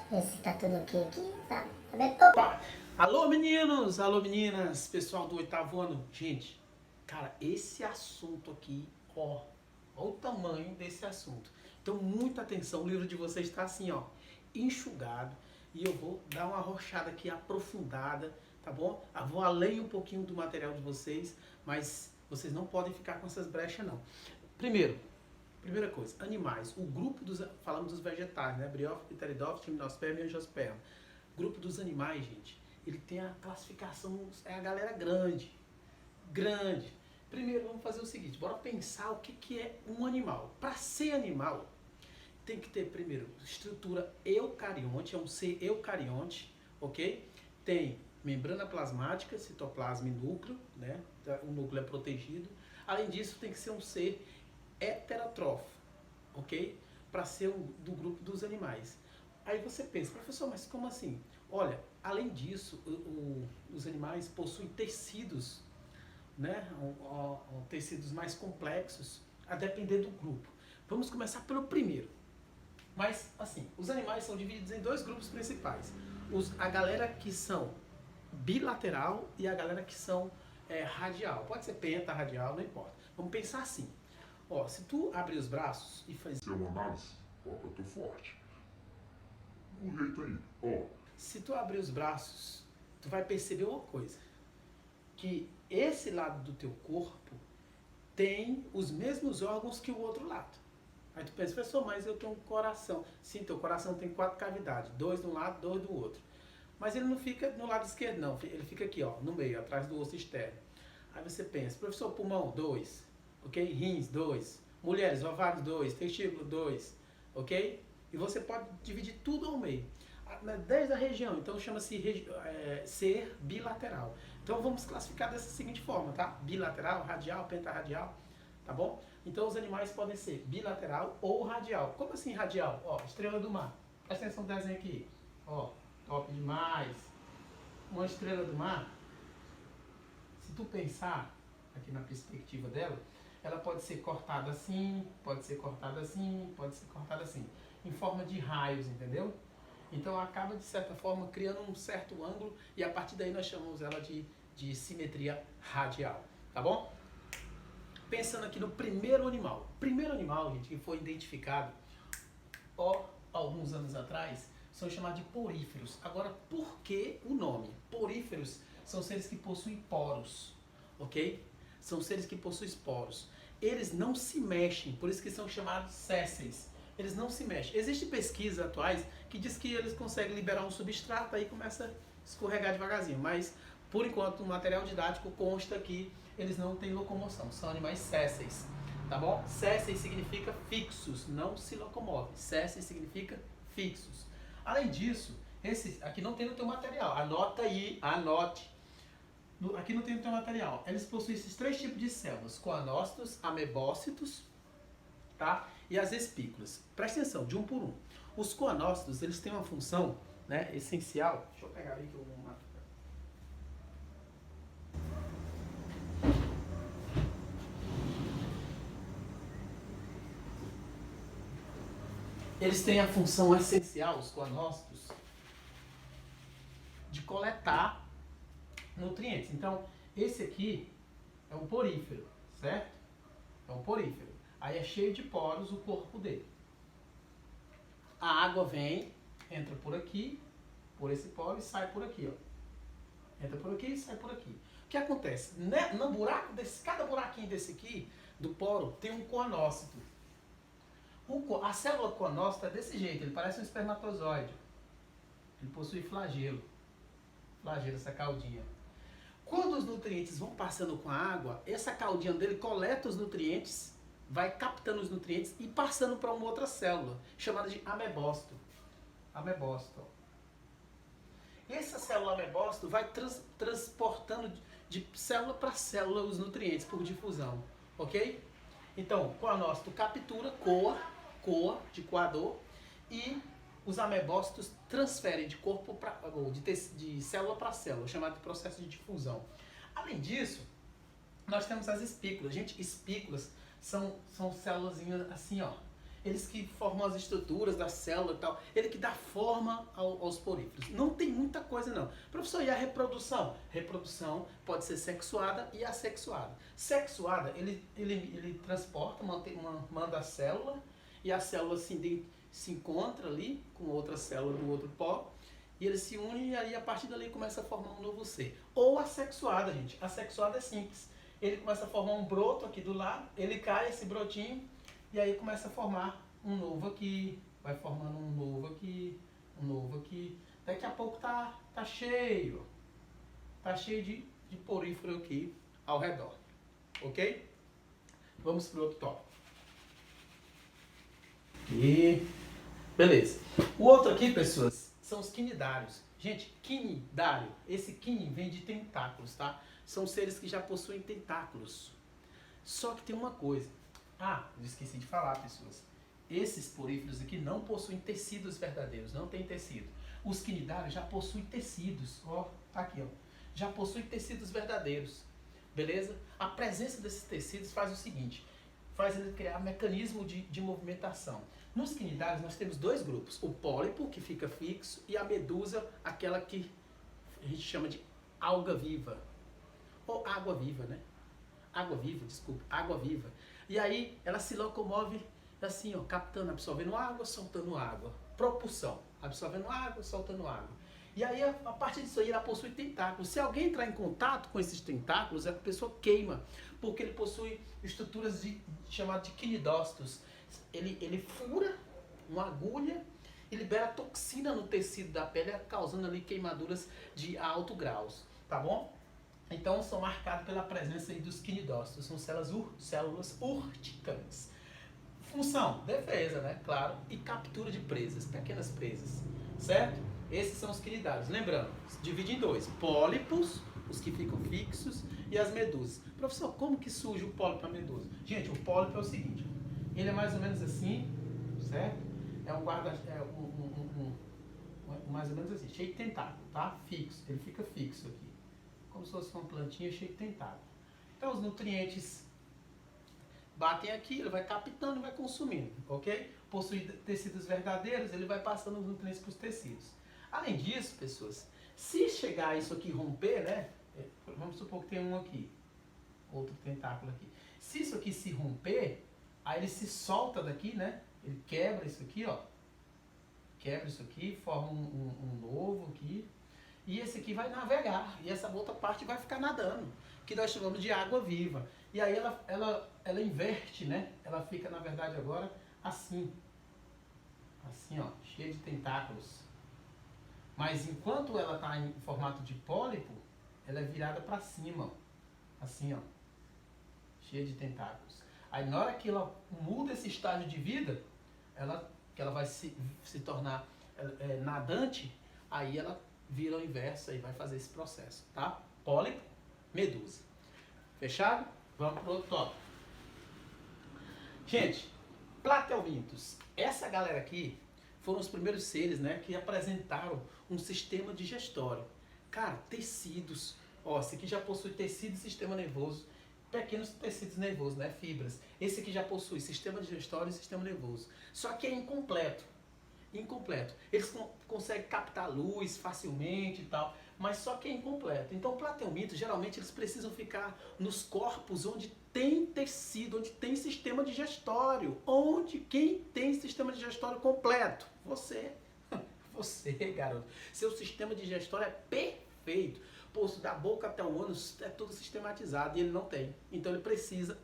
Ver se tá tudo ok aqui, tá vendo? Opa! Alô meninos, alô meninas, pessoal do 8º ano. Gente, cara, esse assunto aqui, ó o tamanho desse assunto. Então muita atenção, o livro de vocês está assim, ó, enxugado. E eu vou dar uma arrochada aqui aprofundada, tá bom? Eu vou além um pouquinho do material de vocês, mas vocês não podem ficar com essas brechas não. Primeira coisa, animais. O grupo dos, falamos dos vegetais, né? Briófitos, Pteridófitos, Gimnosperma e Angiosperma. Grupo dos animais, gente, ele tem a classificação, é a galera grande. Primeiro, vamos fazer o seguinte, bora pensar o que é um animal. Para ser animal, tem que ter, primeiro, estrutura eucarionte, é um ser eucarionte, ok? Tem membrana plasmática, citoplasma e núcleo, né? O núcleo é protegido. Além disso, tem que ser um ser heterótrofo, ok? Para ser do grupo dos animais. Aí você pensa, professor, mas como assim? Olha, além disso, os animais possuem tecidos, né? Tecidos mais complexos, a depender do grupo. Vamos começar pelo primeiro. Mas, assim, os animais são divididos em dois grupos principais. A galera que são bilateral e a galera que são radial. Pode ser penta, radial, não importa. Vamos pensar assim. Ó, se tu abrir os braços e fazer uma análise, ó, eu tô forte. Um jeito aí, ó. Se tu abrir os braços, tu vai perceber uma coisa. Que esse lado do teu corpo tem os mesmos órgãos que o outro lado. Aí tu pensa, professor, mas eu tenho um coração. Sim, teu coração tem 4 cavidades. 2 de um lado, 2 do outro. Mas ele não fica no lado esquerdo, não. Ele fica aqui, ó, no meio, atrás do osso externo. Aí você pensa, professor, pulmão, 2. Ok? Rins, 2. Mulheres, ovários, 2. Testículo, 2. Ok? E você pode dividir tudo ao meio. Desde a região, então chama-se ser bilateral. Então vamos classificar dessa seguinte forma, tá? Bilateral, radial, pentarradial, tá bom? Então os animais podem ser bilateral ou radial. Como assim radial? Ó, estrela do mar. Presta atenção no desenho aqui. Ó, top demais. Uma estrela do mar, se tu pensar aqui na perspectiva dela, ela pode ser cortada assim, pode ser cortada assim, pode ser cortada assim, em forma de raios, entendeu? Então acaba, de certa forma, criando um certo ângulo e a partir daí nós chamamos ela de simetria radial, tá bom? Pensando aqui no primeiro animal. Primeiro animal, gente, que foi identificado alguns anos atrás, são chamados de poríferos. Agora, por que o nome? Poríferos são seres que possuem poros, ok? São seres que possuem poros. Eles não se mexem, por isso que são chamados sésseis. Eles não se mexem. Existem pesquisas atuais que diz que eles conseguem liberar um substrato, aí começa a escorregar devagarzinho. Mas, por enquanto, no material didático consta que eles não têm locomoção. São animais sésseis, tá bom? Sésseis significa fixos, não se locomove. Sésseis significa fixos. Além disso, esse aqui não tem no teu material. Anota aí, anote. Aqui não tem no teu material. Eles possuem esses 3 tipos de células: coanócitos, amebócitos, tá? E as espículas. Presta atenção, de um por um. Os coanócitos, eles têm uma função, né, essencial. Deixa eu pegar aí que eu vou matar. Eles têm a função essencial, os coanócitos, de coletar nutrientes. Então, esse aqui é um porífero, certo? É um porífero. Aí é cheio de poros o corpo dele. A água vem, entra por aqui, por esse poro e sai por aqui, ó. Entra por aqui e sai por aqui. O que acontece? No buraco cada buraquinho desse aqui, do poro, tem um coanócito. A célula coanócita é desse jeito, ele parece um espermatozoide. Ele possui flagelo. Flagelo, essa caudinha. Quando os nutrientes vão passando com a água, essa caudinha dele coleta os nutrientes, vai captando os nutrientes e passando para uma outra célula, chamada de amebócito. Amebócito. Essa célula amebócito vai transportando de célula para célula os nutrientes por difusão, ok? Então, o coanócito captura, coa de coador, e os amebócitos transferem de corpo de célula para célula, chamado de processo de difusão. Além disso, nós temos as espículas. Gente, espículas são células assim, ó. eles que formam as estruturas da célula e tal, ele que dá forma aos poríferos. Não tem muita coisa não. Professor, e a reprodução? Reprodução pode ser sexuada e assexuada. Sexuada, ele transporta, manda a célula, e a célula se encontra ali com outra célula do outro pó, e eles se unem e aí a partir dali começa a formar um novo ser. Ou assexuada, gente. Assexuada é simples. Ele começa a formar um broto aqui do lado, ele cai, esse brotinho, e aí começa a formar um novo aqui, vai formando um novo aqui, um novo aqui. Daqui a pouco tá cheio de porífero aqui ao redor, ok? Vamos para o outro tópico. E beleza. O outro aqui, pessoas, são os quinidários. Gente, quinidário, esse quini vem de tentáculos, tá? São seres que já possuem tentáculos. Só que tem uma coisa. Eu esqueci de falar, pessoas. Esses poríferos aqui não possuem tecidos verdadeiros, não tem tecido. Os quinidários já possuem tecidos, ó, tá aqui, ó. Já possuem tecidos verdadeiros, beleza? A presença desses tecidos faz o seguinte, faz ele criar mecanismo de movimentação. Nos quinidários nós temos dois grupos, o pólipo, que fica fixo, e a medusa, aquela que a gente chama de alga viva, ou água viva, né? Água viva. E aí ela se locomove assim, ó, captando, absorvendo água, soltando água. Propulsão, absorvendo água, soltando água. E aí, a partir disso aí, ela possui tentáculos. Se alguém entrar em contato com esses tentáculos, a pessoa queima, porque ele possui estruturas chamadas de quinidócitos. Ele fura uma agulha e libera toxina no tecido da pele, causando ali queimaduras de alto graus, tá bom? Então, são marcados pela presença aí dos quinidócitos, são células urticantes. Função, defesa, né? Claro, e captura de presas, pequenas presas, certo? Esses são os quinidários. Lembrando, divide em dois, pólipos, os que ficam fixos, e as medusas. Professor, como que surge o pólipo e a medusa? Gente, o pólipo é o seguinte, ele é mais ou menos assim, certo? É um mais ou menos assim, cheio de tentáculo, tá? Fixo, ele fica fixo aqui. Como se fosse uma plantinha cheia de tentáculo. Então os nutrientes batem aqui, ele vai captando e vai consumindo, ok? Possui tecidos verdadeiros, ele vai passando os nutrientes para os tecidos. Além disso, pessoas, se chegar isso aqui romper, né? Vamos supor que tem um aqui, outro tentáculo aqui. Se isso aqui se romper, aí ele se solta daqui, né? Ele quebra isso aqui, ó. Quebra isso aqui, forma um novo aqui. E esse aqui vai navegar, e essa outra parte vai ficar nadando, que nós chamamos de água viva. E aí ela inverte, né? Ela fica, na verdade, agora assim. Assim, ó, cheia de tentáculos. Mas enquanto ela está em formato de pólipo, ela é virada para cima, ó. Assim, ó. Cheia de tentáculos. Aí na hora que ela muda esse estágio de vida, que ela vai se tornar nadante, aí ela vira ao inverso e vai fazer esse processo, tá? Pólipo, medusa. Fechado? Vamos para o outro tópico. Gente, platelmintos. Essa galera aqui foram os primeiros seres, né, que apresentaram um sistema digestório. Cara, tecidos. Ó, esse aqui já possui tecido e sistema nervoso. Pequenos tecidos nervosos, né, fibras. Esse aqui já possui sistema digestório e sistema nervoso. Só que é incompleto. Eles conseguem captar luz facilmente e tal, mas só que é incompleto. Então, platelmintos, geralmente, eles precisam ficar nos corpos onde tem tecido, onde tem sistema digestório. Quem tem sistema digestório completo? Você, garoto. Seu sistema digestório é perfeito. Posto da boca até o ânus é tudo sistematizado e ele não tem. Então, ele precisa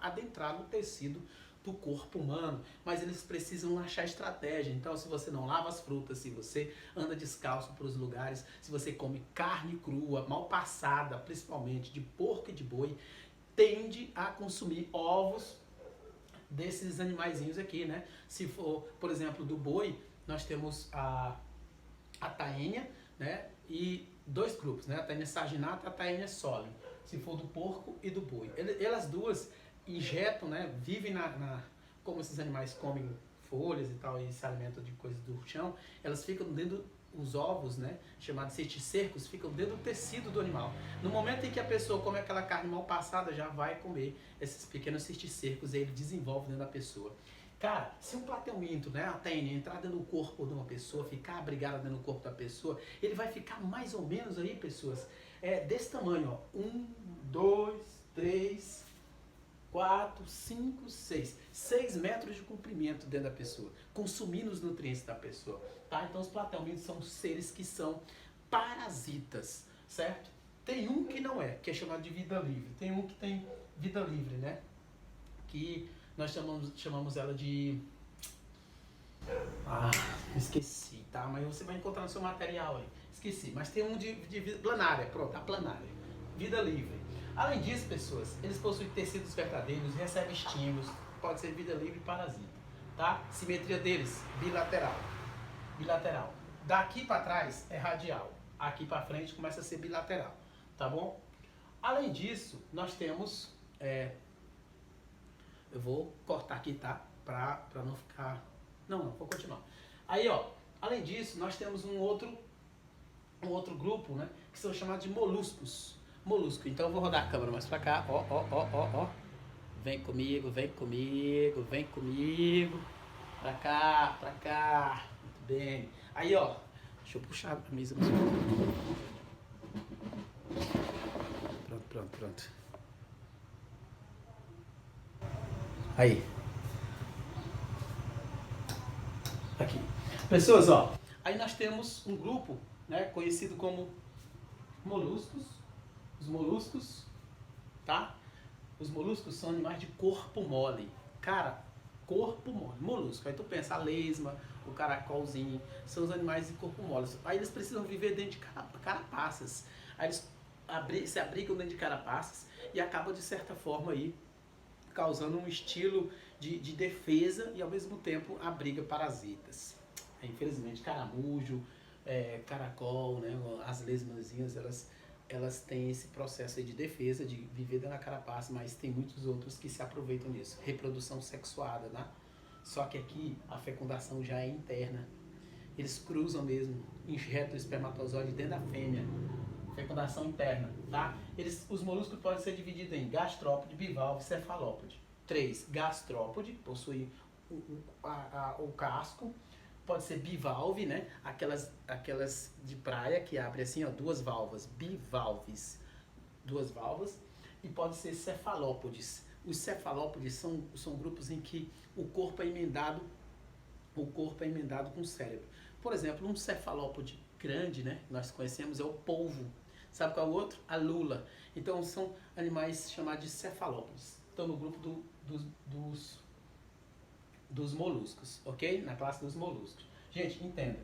adentrar no tecido do corpo humano, mas eles precisam achar estratégia. Então, se você não lava as frutas, se você anda descalço para os lugares, se você come carne crua, mal passada, principalmente de porco e de boi, tende a consumir ovos desses animaizinhos aqui, né? Se for, por exemplo, do boi, nós temos a taênia, né? E dois grupos, né? A taênia saginata e a taênia sólida. Se for do porco e do boi. Elas duas injetam, né, vivem como esses animais comem folhas e tal e se alimentam de coisas do chão, elas ficam dentro, os ovos, né, chamados cisticercos, ficam dentro do tecido do animal. No momento em que a pessoa come aquela carne mal passada, já vai comer esses pequenos cisticercos e ele desenvolve dentro da pessoa. Cara, se um plateuminto, né, a tênia, entrar dentro do corpo de uma pessoa, ficar abrigada dentro do corpo da pessoa, ele vai ficar mais ou menos aí, pessoas, desse tamanho, ó. 1, 2, 3, 4, 5, 6. 6 metros de comprimento dentro da pessoa, consumindo os nutrientes da pessoa, tá? Então os plateumintos são seres que são parasitas, certo? Tem um que não é, que é chamado de vida livre. Tem um que tem vida livre, né? Que nós chamamos ela de... esqueci, tá? Mas você vai encontrar no seu material aí. Esqueci, mas tem um de vida planária, pronto, a planária. Vida livre. Além disso, pessoas, eles possuem tecidos verdadeiros, recebem estímulos, pode ser vida livre e parasita, tá? Simetria deles, bilateral. Bilateral. Daqui para trás é radial. Aqui para frente começa a ser bilateral, tá bom? Além disso, nós temos... eu vou cortar aqui, tá? Pra não ficar... Não, vou continuar. Aí, ó, além disso, nós temos um outro grupo, né? Que são chamados de moluscos. Molusco. Então eu vou rodar a câmera mais pra cá. Ó. Vem comigo, vem comigo, vem comigo. Pra cá. Muito bem. Aí, ó. Deixa eu puxar a mesa mais um pouco. Pronto. Aí. Aqui. Pessoas, ó. Aí nós temos um grupo, né, conhecido como moluscos. Os moluscos, tá? Os moluscos são animais de corpo mole. Cara, corpo mole. Molusco. Aí tu pensa, a lesma, o caracolzinho, são os animais de corpo mole. Aí eles precisam viver dentro de carapaças. Aí eles se abrigam dentro de carapaças e acabam, de certa forma, aí, causando um estilo de defesa e, ao mesmo tempo, abriga parasitas. Infelizmente, caramujo, caracol, né, as lesmazinhas, elas têm esse processo aí de defesa, de viver dentro da carapaça, mas tem muitos outros que se aproveitam disso. Reprodução sexuada, né? Só que aqui a fecundação já é interna. Eles cruzam mesmo, injetam o espermatozoide dentro da fêmea. Fecundação interna, tá? Os moluscos podem ser divididos em gastrópode, bivalve, cefalópode. 3. Gastrópode, possui o casco. Pode ser bivalve, né? Aquelas de praia que abre assim, ó, 2 válvulas, bivalves, 2 válvulas. E pode ser cefalópodes. Os cefalópodes são grupos em que o corpo é emendado com o cérebro. Por exemplo, um cefalópode grande, né? Nós conhecemos é o polvo. Sabe qual é o outro? A lula. Então são animais chamados de cefalópodes. Estão no grupo dos moluscos, ok? Na classe dos moluscos. Gente, entenda.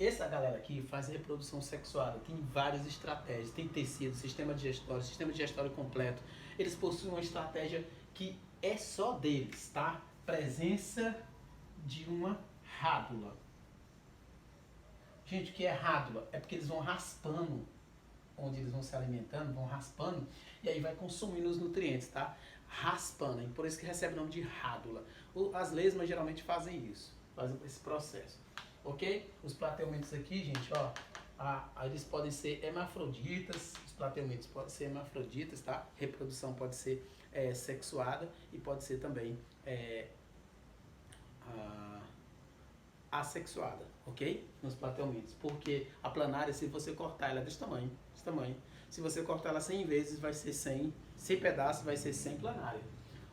Essa galera aqui faz reprodução sexual, tem várias estratégias, tem tecido, sistema digestório completo. Eles possuem uma estratégia que é só deles, tá? Presença de uma rádula. Gente, o que é rádula? É porque eles vão raspando, onde eles vão se alimentando, vão raspando, e aí vai consumindo os nutrientes, tá? Raspando, hein? Por isso que recebe o nome de rádula. As lesmas geralmente fazem isso, fazem esse processo, ok? Os plateumintos aqui, gente, ó, eles podem ser hermafroditas, os plateumintos podem ser hermafroditas, tá? Reprodução pode ser sexuada e pode ser também assexuada, ok? Nos plateumintos, porque a planária, se você cortar ela é desse tamanho, se você cortar ela 100 vezes, vai ser 100 pedaços, vai ser 100 planária,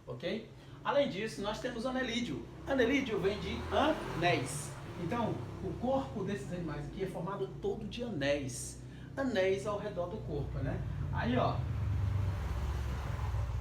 ok? Além disso, nós temos anelídeo. Anelídeo vem de anéis. Então, o corpo desses animais aqui é formado todo de anéis. Anéis ao redor do corpo, né? Aí, ó,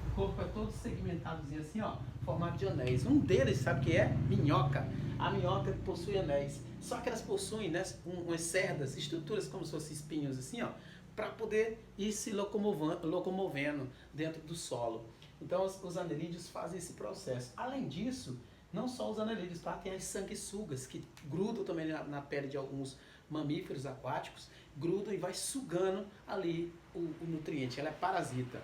o corpo é todo segmentadozinho assim, ó, formado de anéis. Um deles, sabe o que é? Minhoca. A minhoca possui anéis. Só que elas possuem, né, umas cerdas, estruturas como se fossem espinhos assim, ó, para poder ir se locomovendo dentro do solo. Então os anelídeos fazem esse processo. Além disso, não só os anelídeos, tá? Tem as sanguessugas que grudam também na pele de alguns mamíferos aquáticos, grudam e vai sugando ali o nutriente. Ela é parasita.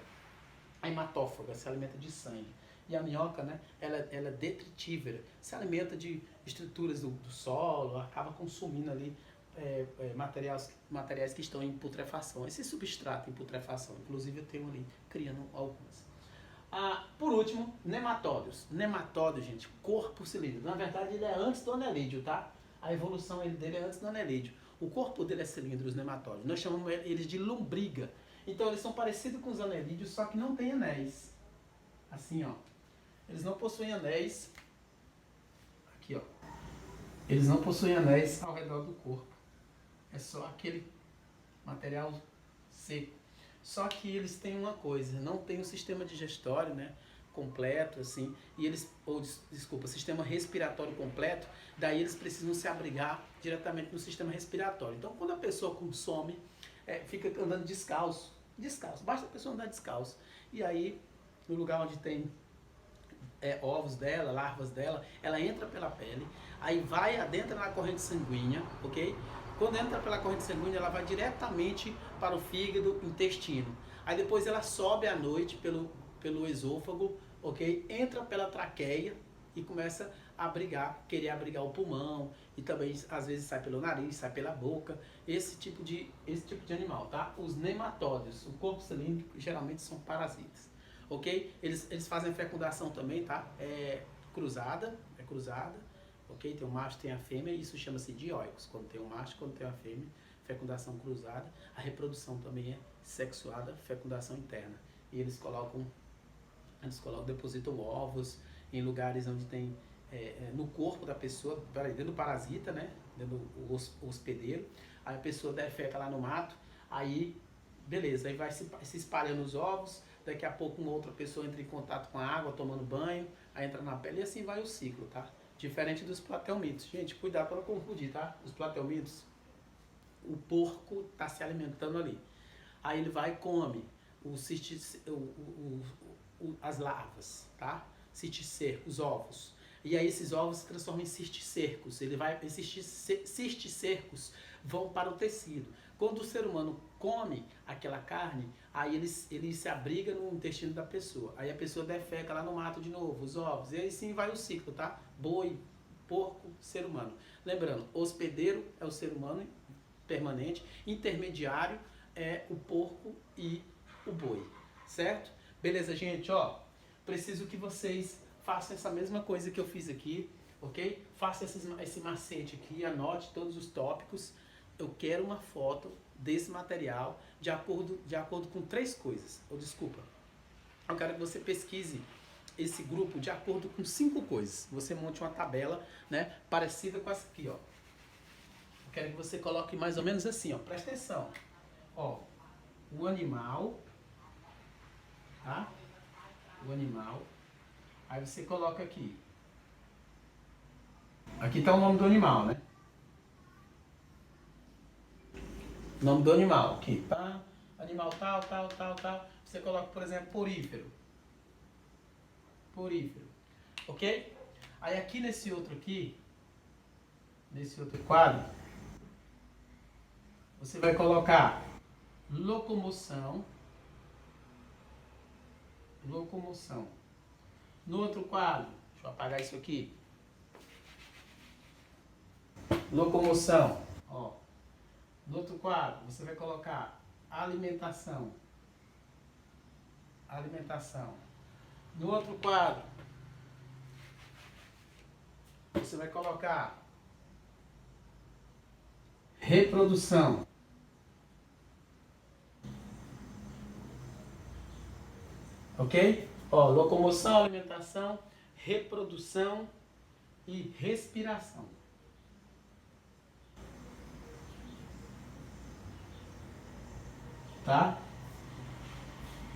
A hematófaga se alimenta de sangue. E a minhoca, né, ela é detritívora, se alimenta de estruturas do solo, acaba consumindo ali materiais que estão em putrefação. Esse substrato em putrefação, inclusive eu tenho ali criando algumas. Por último, nematódios. Nematódio, gente, corpo cilíndrico. Na verdade, ele é antes do anelídeo, tá? A evolução dele é antes do anelídeo. O corpo dele é cilíndrico, os nematódios. Nós chamamos eles de lombriga. Então, eles são parecidos com os anelídeos, só que não tem anéis. Assim, ó. Eles não possuem anéis. Aqui, ó. Eles não possuem anéis ao redor do corpo. É só aquele material seco. Só que eles têm uma coisa, não tem um sistema digestório, né, completo, assim, e eles, sistema respiratório completo, daí eles precisam se abrigar diretamente no sistema respiratório. Então, quando a pessoa consome, fica andando descalço, basta a pessoa andar descalço. E aí, no lugar onde tem ovos dela, larvas dela, ela entra pela pele, aí vai adentra na corrente sanguínea, ok? Quando entra pela corrente sanguínea, ela vai diretamente para o fígado, intestino. Aí depois ela sobe à noite pelo esôfago, ok? Entra pela traqueia e começa a querer abrigar o pulmão. E também, às vezes, sai pelo nariz, sai pela boca. Esse tipo de animal, tá? Os nematódios, o corpo cilíndrico, geralmente são parasitas, ok? Eles fazem fecundação também, tá? É cruzada. Ok? Tem o macho, tem a fêmea, e isso chama-se dioicos. Quando tem o macho, quando tem a fêmea, fecundação cruzada. A reprodução também é sexuada, fecundação interna. E eles depositam ovos em lugares onde tem, no corpo da pessoa, dentro do parasita, né? Dentro do hospedeiro. Aí a pessoa defeca lá no mato, aí, beleza, aí vai se espalhando os ovos, daqui a pouco uma outra pessoa entra em contato com a água, tomando banho, aí entra na pele, e assim vai o ciclo, tá? Diferente dos plateumitos. Gente, cuidado para não confundir, tá? Os plateumitos, o porco está se alimentando ali. Aí ele vai e come as larvas, tá? Cisticerco, os ovos. E aí esses ovos se transformam em cisticercos. Esses cisticercos vão para o tecido. Quando o ser humano come aquela carne, aí ele se abriga no intestino da pessoa. Aí a pessoa defeca lá no mato de novo, os ovos. E aí sim vai o ciclo, tá? Boi, porco, ser humano. Lembrando, hospedeiro é o ser humano permanente, intermediário é o porco e o boi, certo? Beleza, gente, ó, preciso que vocês façam essa mesma coisa que eu fiz aqui, ok? Faça esse macete aqui, anote todos os tópicos. Eu quero uma foto desse material de acordo com 3 coisas. Eu quero que você pesquise esse grupo de acordo com 5 coisas. Você monte uma tabela, né, parecida com essa aqui, ó. Eu quero que você coloque mais ou menos assim, ó. Presta atenção. Ó, o animal, tá? O animal. Aí você coloca aqui. Aqui tá o nome do animal, né? Nome do animal, aqui, tá? Animal tal. Você coloca, por exemplo, porífero, ok? Aí aqui nesse outro quadro, você vai colocar locomoção. No outro quadro, deixa eu apagar isso aqui. Locomoção, ó. No outro quadro, você vai colocar alimentação. No outro quadro, você vai colocar reprodução. Ok? Ó, locomoção, alimentação, reprodução e respiração. Tá?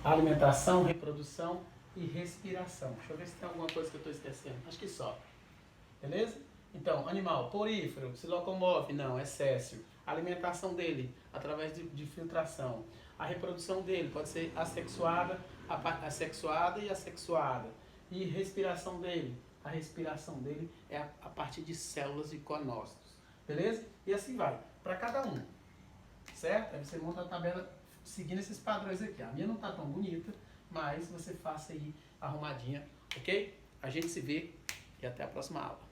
Alimentação, reprodução e respiração. Deixa eu ver se tem alguma coisa que eu estou esquecendo. Acho que só. Beleza? Então, animal porífero, se locomove, não, é céssio. A alimentação dele, através de filtração. A reprodução dele pode ser assexuada, assexuada e assexuada. E respiração dele, a respiração dele é a partir de células e conócitos. Beleza? E assim vai, para cada um. Certo? Aí você monta a tabela seguindo esses padrões aqui. A minha não tá tão bonita, mas você faça aí arrumadinha, ok? A gente se vê e até a próxima aula.